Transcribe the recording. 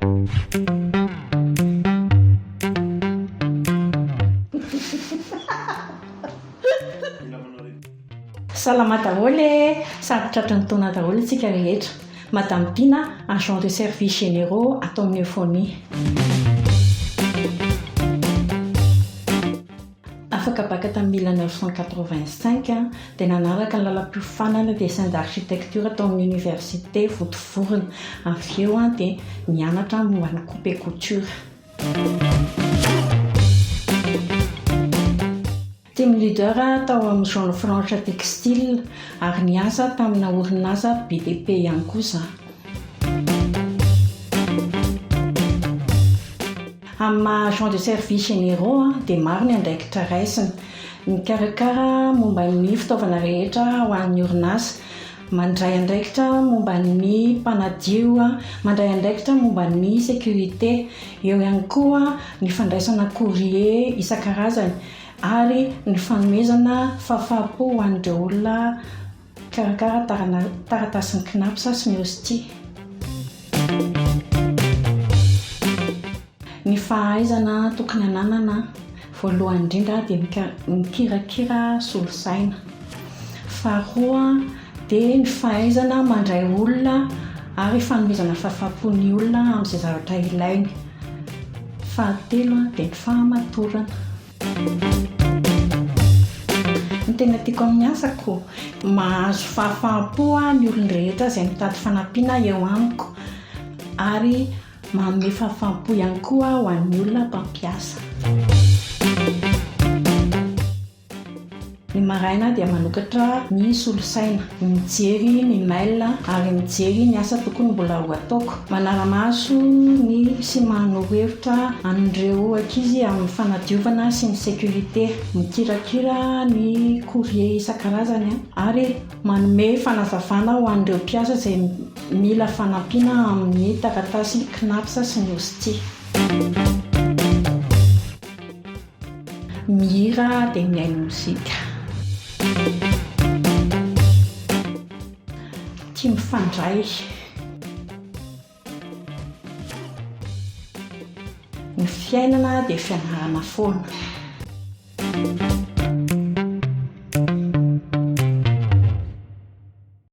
Salama daholo, sarotratry ny taona daholo isika rehetra. Madame Pina, agent de services généraux ato amin'ny euphonie. Afaka baka tamin'ny 1985 dia nanaraka ny lalam-piofanana dessin d'architecture atao amin'ny université Votovorona. Avy eo dia nianatra momba ny coupe et couture. Team leader tao amin'ny zone franche textile ary niasa tamina orinasa BDP ihany koa za. Amin'ny agent de services généraux dia maro ny andraikitra raisiny, mikarakara momba ny fitaovana rehetra ho an'ny orinasa, mandray andraikitra momba ny mpanadio, mandray andraikitra momba ny sécurité, eo ihany koa ny fandraisana courrier isan-karazany ary ny fanomezana fahafaham-po ho an'ireo olona karakara taratasy ny knapsa sy ny hostie. Ny fahaizana tokony ananana voalohany indrindra dia mikirakira solosaina. Faharoa dia ny fahaizana mandray olona ary fanomezana fahafaham-pon'ny olona amin'izay zavatra ilainy. Fahatelo dia ny fahamatorana. Ny tena tiako amin'ny asako, mahazo fahafaham-po ny olona rehetra izay mitady fanampiana eo amiko ary manome fahafaham-po ihany koa ho an'ny olona mpampiasa. Ny maraina dia manokatra ny solosaina, mijery ny mail ary mijery ny asa tokony mbola ho ataoko. Manara-maso ny sy manao hevitra an'ireo ankizy amin'ny fanadiovana sy ny sécurité, mikirakira ny courrier isan-karazany ary manome fanazavana ho an'ireo mpiasa izay mila fanampiana amin'ny taratasy knapsa sy ny hostie. Mihira dia mihaino mozika. Tia mifandray. Ny fiainana dia fianarana foana.